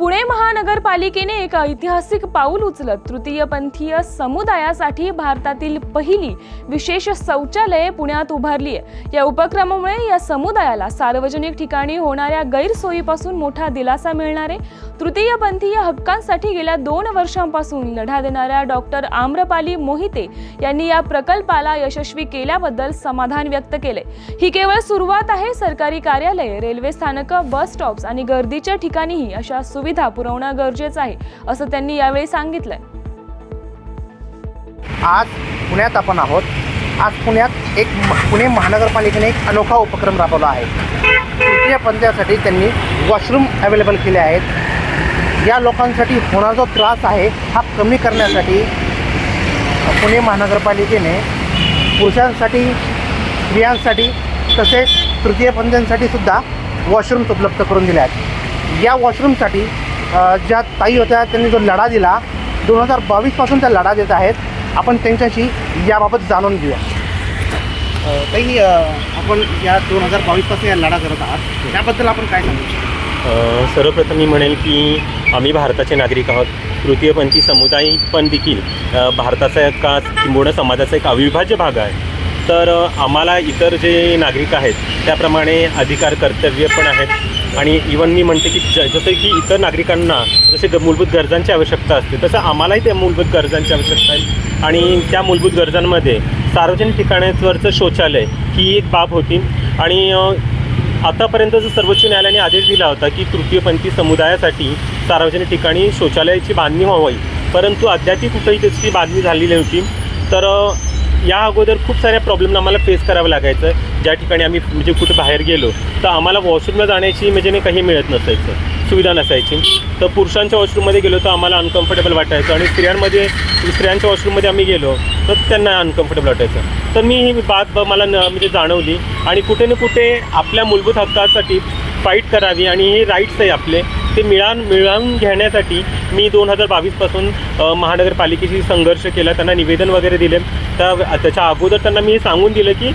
पुणे महानगरपालिकेने एक ऐतिहासिक पाऊल उचलत तृतीयपंथीय समुदायासाठी भारतातील पहिली विशेष शौचालये पुण्यात उभारली आहे। या उपक्रमामुळे या समुदायाला सार्वजनिक ठिकाणी होणाऱ्या गैरसोयीपासून मोठा दिलासा मिळणार आहे। तृतीयपंथीय हक्कांसाठी गेल्या 2 वर्षांपासून लढा देणाऱ्या डॉक्टर आम्रपाली मोहिते यांनी या प्रकल्पाला यशस्वी केल्याबद्दल समाधान व्यक्त केले। ही केवळ सुरुवात आहे। सरकारी कार्यालये, रेल्वे स्थानक, बस स्टॉप्स आणि गर्दीच्या ठिकाणीही अशा सुविधा पुरवणं गरजेचं आहे, असं त्यांनी यावेळी सांगितलंय। आज पुण्यात आपण आहोत। आज पुण्यात पुणे महानगरपालिकेने एक अनोखा उपक्रम राबवला आहे। तृतीयपंथीयांसाठी त्यांनी वॉशरूम अवेलेबल केले आहेत। या लोकांसाठी होणारा जो त्रास आहे हा कमी करण्यासाठी पुणे महानगरपालिकेने पुरुषांसाठी, स्त्रियांसाठी तसेच तृतीयपंथीयांसाठी सुद्धा वॉशरूम्स उपलब्ध करून दिले आहेत। या वॉशरूमसाठी ज्या ताई होत्या त्यांनी जो लढा दिला 2022 पासून त्या लढा देत आहेत। आपण त्यांच्याशी याबाबत जाणून घेऊया। ताई, आपण या 2022 पासून या लढा करत आहात, त्याबद्दल आपण काय सांगू? सर्वप्रथम मी म्हणेल की आम्ही भारताचे नागरिक आहोत। तृतीयपंथी समुदाय पण देखील भारताचा का किंबहुना समाजाचा एक अविभाज्य भाग आहे। तर आम्हाला इतर जे नागरिक आहेत त्याप्रमाणे अधिकार, कर्तव्य पण आहेत। आणि इवन मी म्हणते की जसं की इतर नागरिकांना जसे मूलभूत गरजांची आवश्यकता असते तसं आम्हालाही त्या मूलभूत गरजांची आवश्यकता आहे। आणि त्या मूलभूत गरजांमध्ये सार्वजनिक ठिकाणांवरचं शौचालय ही एक बाब होती। आणि आतापर्यंत जो सर्वोच्च न्यायालयाने आदेश दिला होता की तृतीयपंथी समुदायासाठी सार्वजनिक ठिकाणी शौचालयाची बांधणी व्हावी, परंतु अद्याप कुठेही त्याची बांधणी झालेली नव्हती। तर या अगोदर खूप साऱ्या प्रॉब्लेमना आम्हाला फेस करावं लागायचं। ज्या ठिकाणी आम्ही म्हणजे कुठे बाहेर गेलो तर आम्हाला वॉशरूमला जाण्याची म्हणजे काही मिळत नसायचं, सुविधा नसायची। तर पुरुषांच्या वॉशरूममध्ये गेलो तर आम्हाला अनकम्फर्टेबल वाटायचं आणि स्त्रियांच्या वॉशरूममध्ये आम्ही गेलो तर त्यांना अनकम्फर्टेबल वाटायचं। तर मी ही बात मला म्हणजे जाणवली आणि कुठे ना कुठे आपल्या मूलभूत हक्कासाठी फाईट करावी आणि हे राईट्स आहे आपले ते मिळवून घेण्यासाठी मी 2022 पासून महानगरपालिकेशी संघर्ष केला, त्यांना निवेदन वगैरे दिले। तर त्याच्या अगोदर त्यांना मी हे सांगून दिलं की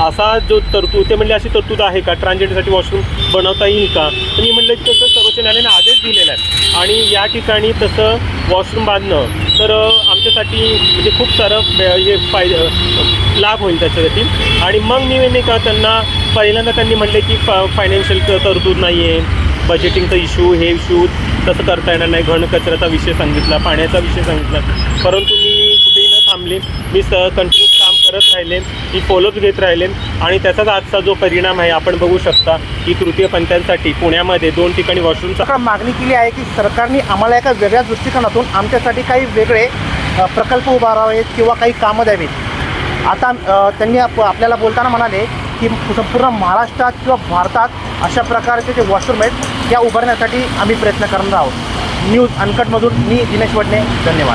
असा जो तरतूद, ते म्हणजे अशी तरतूद आहे का, ट्रान्सजेंडरसाठी वॉशरूम बनवता येईल का? तर मी म्हटलं की तसं सर्वोच्च न्यायालयाने आदेश दिलेला आहे आणि या ठिकाणी तसं वॉशरूम बांधणं तर आमच्यासाठी म्हणजे खूप सारं हे लाभ होईल त्याच्यासाठी। आणि मग मी नाही का त्यांना पहिल्यांदा त्यांनी म्हटले की फायनान्शियल तरतूद नाही आहे, बजेटिंगचा इश्यू, हे इश्यू तसं करता येणार नाही, घनकचऱ्याचा विषय सांगितला, पाण्याचा विषय सांगितला। परंतु मी कुठेही न थांबले, मी कंटिन्यू काम करत राहिले, मी फॉलोअप घेत राहिले आणि त्याचाच आजचा जो परिणाम आहे आपण बघू शकता की तृतीयपंथीयांसाठी पुण्यामध्ये 2 ठिकाणी वॉशरूमचा मागणी केली आहे की सरकारने आम्हाला एका वेगळ्या दृष्टिकोनातून आमच्यासाठी काही वेगळे प्रकल्प उभारावेत किंवा काही कामं द्यावीत। आता त्यांनी आपल्याला बोलताना म्हणाले की संपूर्ण महाराष्ट्रात किंवा भारतात अशा प्रकारचे जे वॉशरूम आहेत त्या उभारण्यासाठी आम्ही प्रयत्न करणार आहोत। न्यूज अनकटमधून मी दिनेश वडणे, धन्यवाद।